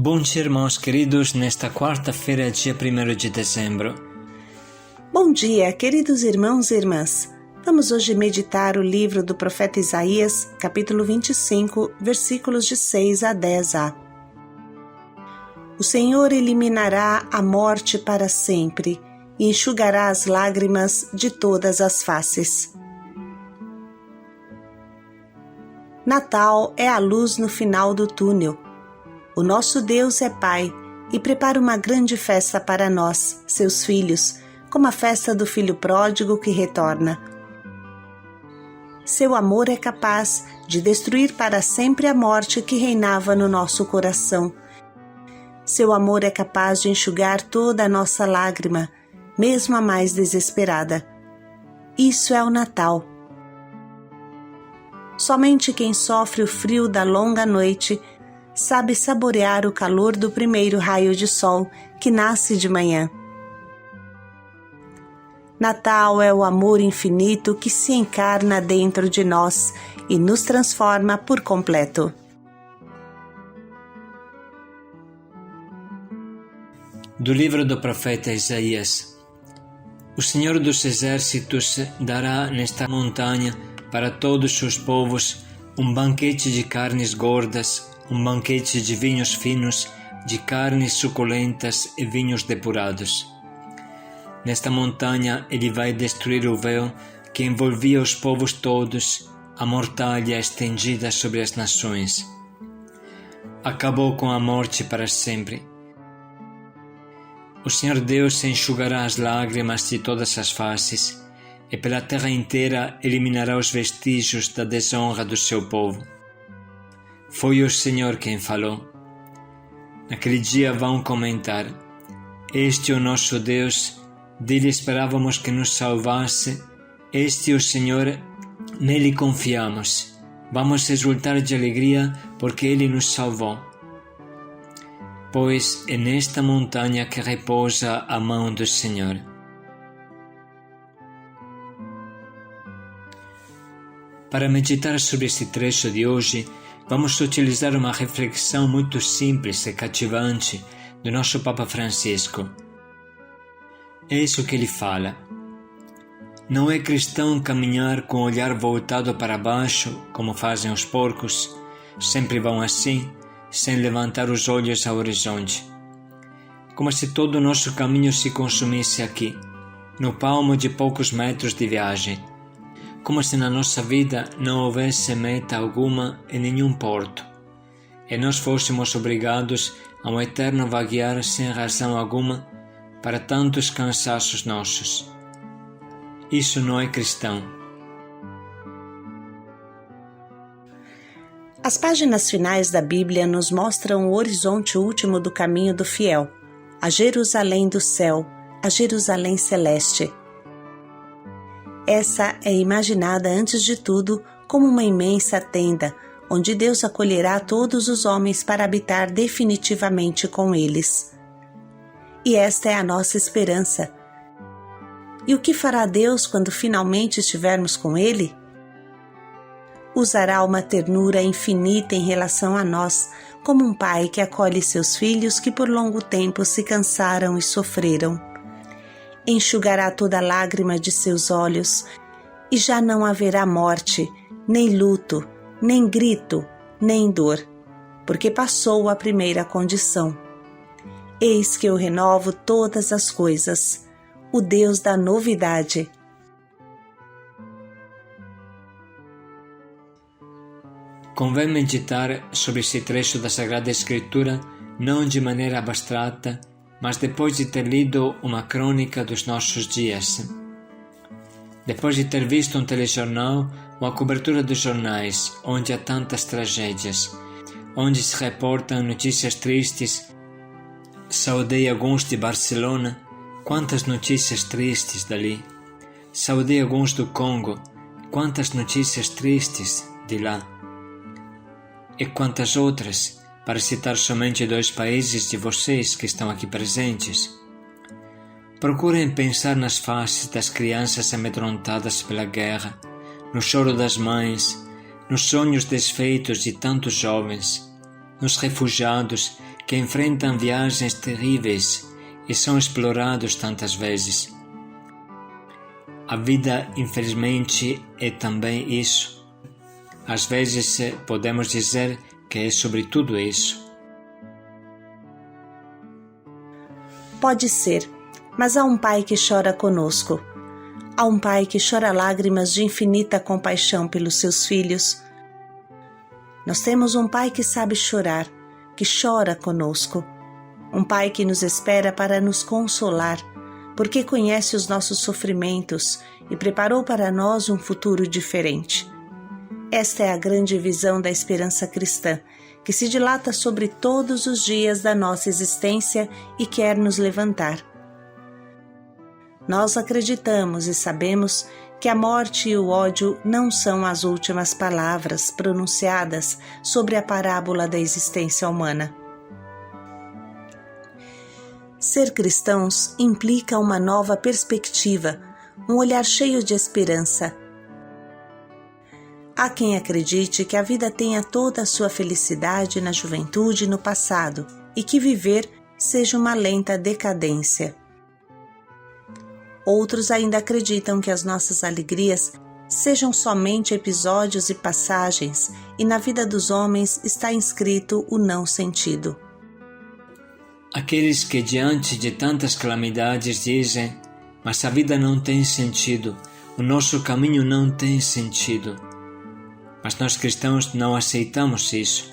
Bom dia, irmãos queridos, nesta quarta-feira, dia 1º de dezembro. Bom dia, queridos irmãos e irmãs. Vamos hoje meditar o livro do profeta Isaías, capítulo 25, versículos de 6 a 10a. O Senhor eliminará a morte para sempre e enxugará as lágrimas de todas as faces. Natal é a luz no final do túnel. O nosso Deus é Pai e prepara uma grande festa para nós, seus filhos, como a festa do filho pródigo que retorna. Seu amor é capaz de destruir para sempre a morte que reinava no nosso coração. Seu amor é capaz de enxugar toda a nossa lágrima, mesmo a mais desesperada. Isso é o Natal. Somente quem sofre o frio da longa noite sabe saborear o calor do primeiro raio de sol que nasce de manhã. Natal é o amor infinito que se encarna dentro de nós e nos transforma por completo. Do livro do profeta Isaías. O Senhor dos Exércitos dará nesta montanha para todos os povos um banquete de carnes gordas, um banquete de vinhos finos, de carnes suculentas e vinhos depurados. Nesta montanha ele vai destruir o véu que envolvia os povos todos, a mortalha estendida sobre as nações. Acabou com a morte para sempre. O Senhor Deus enxugará as lágrimas de todas as faces, e pela terra inteira eliminará os vestígios da desonra do seu povo. Foi o Senhor quem falou. Naquele dia vão comentar: este é o nosso Deus, dele esperávamos que nos salvasse, este é o Senhor, nele confiamos. Vamos exultar de alegria porque ele nos salvou. Pois é nesta montanha que repousa a mão do Senhor. Para meditar sobre este trecho de hoje, vamos utilizar uma reflexão muito simples e cativante do nosso Papa Francisco. Eis o que ele fala: não é cristão caminhar com o olhar voltado para baixo, como fazem os porcos, sempre vão assim, sem levantar os olhos ao horizonte. Como se todo o nosso caminho se consumisse aqui, no palmo de poucos metros de viagem. Como se na nossa vida não houvesse meta alguma em nenhum porto, e nós fôssemos obrigados a um eterno vaguear sem razão alguma para tantos cansaços nossos. Isso não é cristão. As páginas finais da Bíblia nos mostram o horizonte último do caminho do fiel, a Jerusalém do céu, a Jerusalém celeste. Essa é imaginada antes de tudo como uma imensa tenda, onde Deus acolherá todos os homens para habitar definitivamente com eles. E esta é a nossa esperança. E o que fará Deus quando finalmente estivermos com Ele? Usará uma ternura infinita em relação a nós, como um pai que acolhe seus filhos que por longo tempo se cansaram e sofreram. Enxugará toda lágrima de seus olhos, e já não haverá morte, nem luto, nem grito, nem dor, porque passou a primeira condição. Eis que eu renovo todas as coisas, o Deus da novidade. Convém meditar sobre esse trecho da Sagrada Escritura não de maneira abstrata, mas depois de ter lido uma crônica dos nossos dias. Depois de ter visto um telejornal ou a cobertura dos jornais, onde há tantas tragédias, onde se reportam notícias tristes. Saudei alguns de Barcelona, quantas notícias tristes dali. Saudei alguns do Congo, quantas notícias tristes de lá. E quantas outras, para citar somente 2 países de vocês que estão aqui presentes. Procurem pensar nas faces das crianças amedrontadas pela guerra, no choro das mães, nos sonhos desfeitos de tantos jovens, nos refugiados que enfrentam viagens terríveis e são explorados tantas vezes. A vida, infelizmente, é também isso. Às vezes podemos dizer que é sobre tudo isso. Pode ser, mas há um Pai que chora conosco. Há um Pai que chora lágrimas de infinita compaixão pelos seus filhos. Nós temos um Pai que sabe chorar, que chora conosco. Um Pai que nos espera para nos consolar, porque conhece os nossos sofrimentos e preparou para nós um futuro diferente. Esta é a grande visão da esperança cristã, que se dilata sobre todos os dias da nossa existência e quer nos levantar. Nós acreditamos e sabemos que a morte e o ódio não são as últimas palavras pronunciadas sobre a parábola da existência humana. Ser cristãos implica uma nova perspectiva, um olhar cheio de esperança. Há quem acredite que a vida tenha toda a sua felicidade na juventude e no passado, e que viver seja uma lenta decadência. Outros ainda acreditam que as nossas alegrias sejam somente episódios e passagens, e na vida dos homens está inscrito o não sentido. Aqueles que diante de tantas calamidades dizem: mas a vida não tem sentido, o nosso caminho não tem sentido. Mas nós cristãos não aceitamos isso.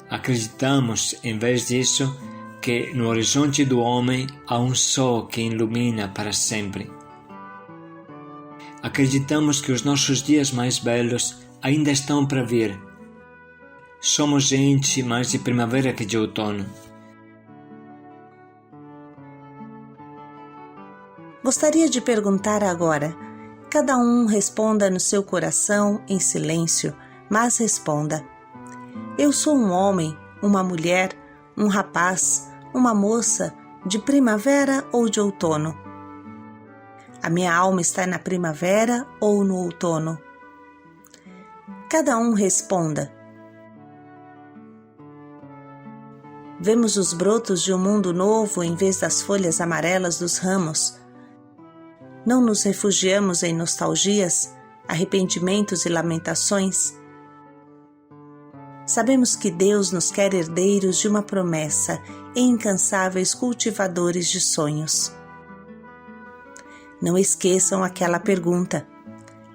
Acreditamos, em vez disso, que no horizonte do homem há um sol que ilumina para sempre. Acreditamos que os nossos dias mais belos ainda estão para vir. Somos gente mais de primavera que de outono. Gostaria de perguntar agora, cada um responda no seu coração em silêncio, mas responda: eu sou um homem, uma mulher, um rapaz, uma moça, de primavera ou de outono? A minha alma está na primavera ou no outono? Cada um responda. Vemos os brotos de um mundo novo em vez das folhas amarelas dos ramos. Não nos refugiamos em nostalgias, arrependimentos e lamentações. Sabemos que Deus nos quer herdeiros de uma promessa e incansáveis cultivadores de sonhos. Não esqueçam aquela pergunta: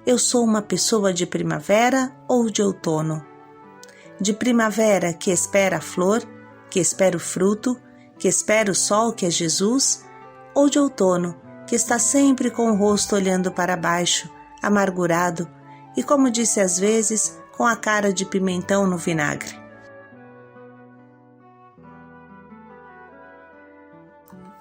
eu sou uma pessoa de primavera ou de outono? De primavera que espera a flor, que espera o fruto, que espera o sol que é Jesus? Ou de outono, que está sempre com o rosto olhando para baixo, amargurado e, como disse às vezes, com a cara de pimentão no vinagre?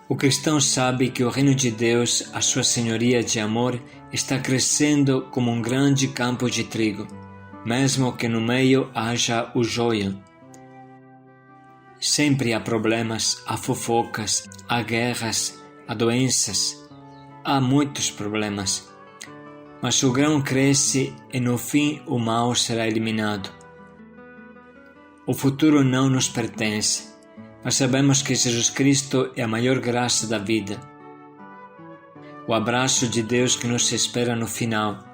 O cristão sabe que o reino de Deus, a sua senhoria de amor, está crescendo como um grande campo de trigo, mesmo que no meio haja o joio. Sempre há problemas, há fofocas, há guerras, há doenças, há muitos problemas. Mas o grão cresce e no fim o mal será eliminado. O futuro não nos pertence, mas sabemos que Jesus Cristo é a maior graça da vida. O abraço de Deus que nos espera no final,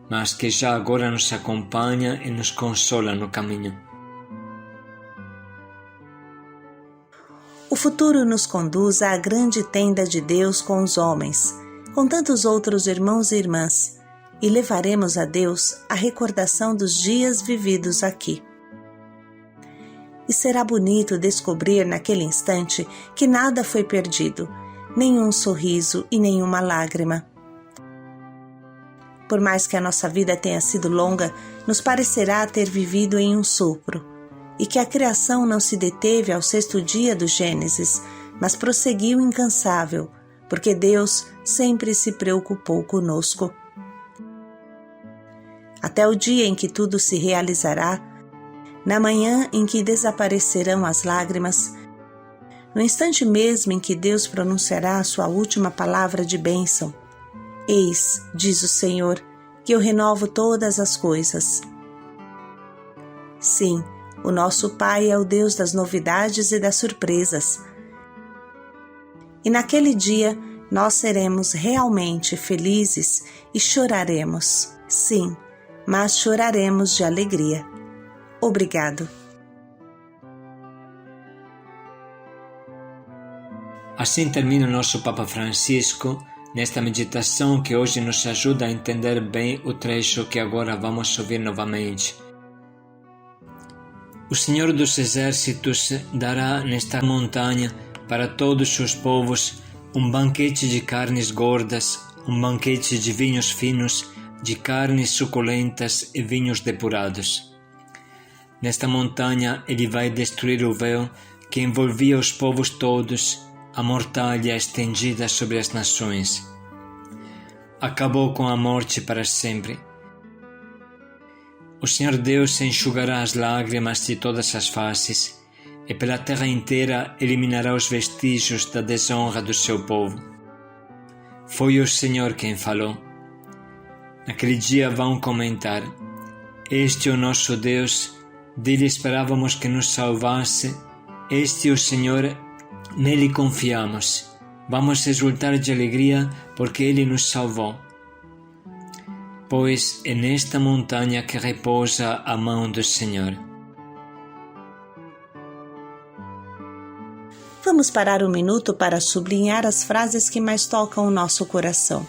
mas que já agora nos acompanha e nos consola no caminho. O futuro nos conduz à grande tenda de Deus com os homens, com tantos outros irmãos e irmãs, e levaremos a Deus a recordação dos dias vividos aqui. E será bonito descobrir naquele instante que nada foi perdido, nenhum sorriso e nenhuma lágrima. Por mais que a nossa vida tenha sido longa, nos parecerá ter vivido em um sopro, e que a criação não se deteve ao 6º dia do Gênesis, mas prosseguiu incansável, porque Deus sempre se preocupou conosco. Até o dia em que tudo se realizará, na manhã em que desaparecerão as lágrimas, no instante mesmo em que Deus pronunciará a sua última palavra de bênção: eis, diz o Senhor, que eu renovo todas as coisas. Sim, O nosso Pai é o Deus das novidades e das surpresas. E naquele dia nós seremos realmente felizes e choraremos. Sim, mas choraremos de alegria. Obrigado. Assim termina o nosso Papa Francisco nesta meditação que hoje nos ajuda a entender bem o trecho que agora vamos ouvir novamente. O Senhor dos Exércitos dará nesta montanha para todos os povos um banquete de carnes gordas, um banquete de vinhos finos, de carnes suculentas e vinhos depurados. Nesta montanha ele vai destruir o véu que envolvia os povos todos, a mortalha estendida sobre as nações. Acabou com a morte para sempre. O Senhor Deus enxugará as lágrimas de todas as faces e pela terra inteira eliminará os vestígios da desonra do seu povo. Foi o Senhor quem falou. Naquele dia vão comentar: este é o nosso Deus, dele esperávamos que nos salvasse, este é o Senhor, nele confiamos. Vamos exultar de alegria porque ele nos salvou. Pois é nesta montanha que repousa a mão do Senhor. Vamos parar um minuto para sublinhar as frases que mais tocam o nosso coração.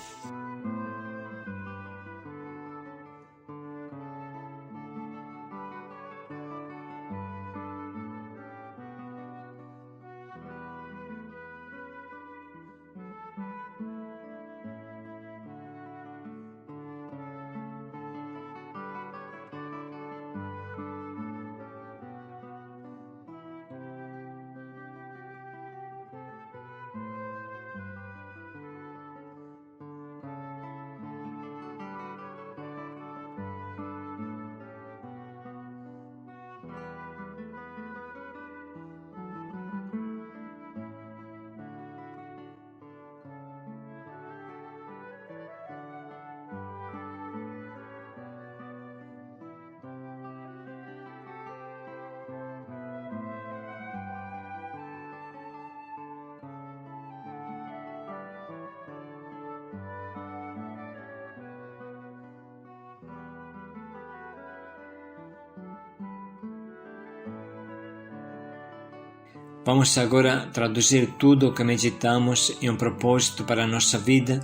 Vamos agora traduzir tudo o que meditamos em um propósito para a nossa vida,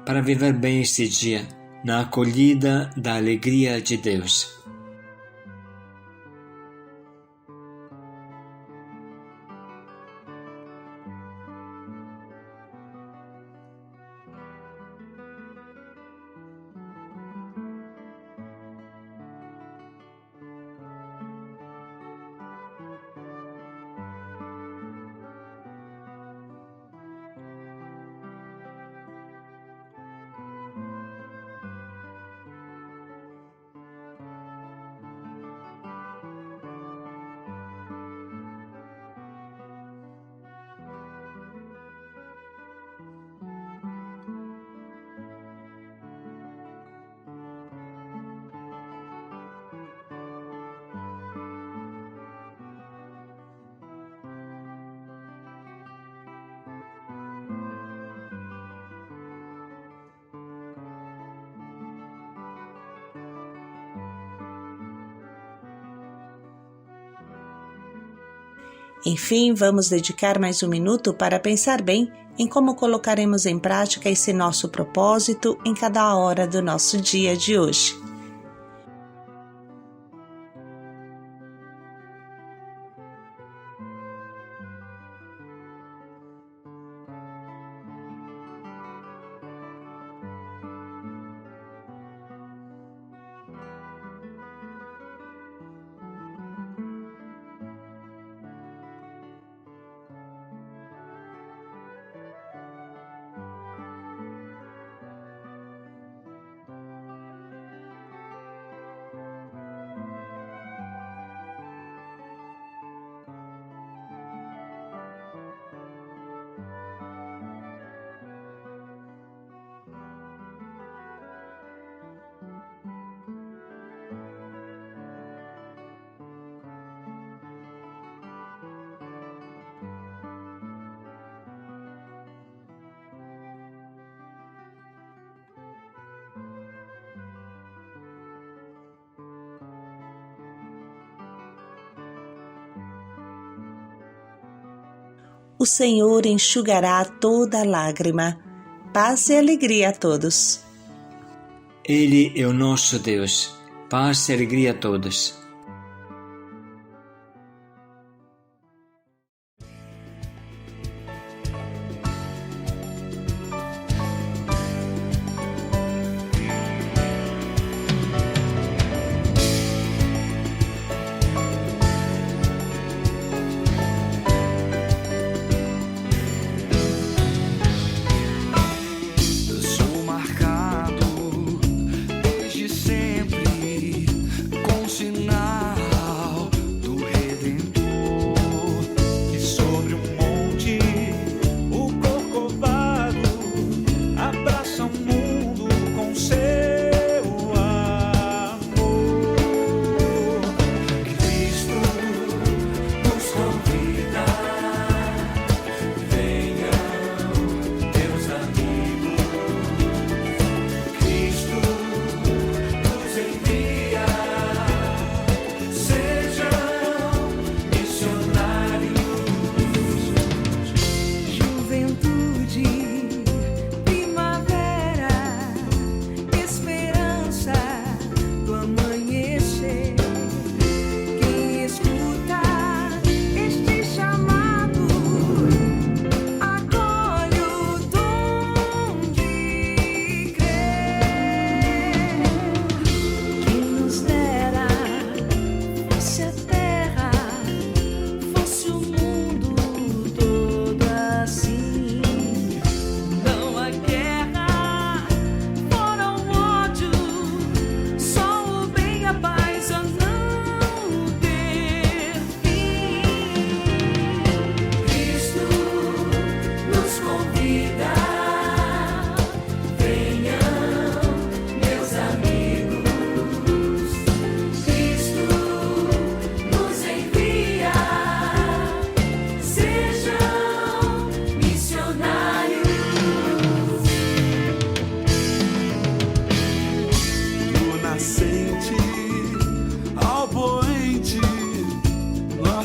para viver bem esse dia, na acolhida da alegria de Deus. Enfim, vamos dedicar mais um minuto para pensar bem em como colocaremos em prática esse nosso propósito em cada hora do nosso dia de hoje. O Senhor enxugará toda lágrima. Paz e alegria a todos. Ele é o nosso Deus. Paz e alegria a todos.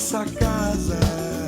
Nossa casa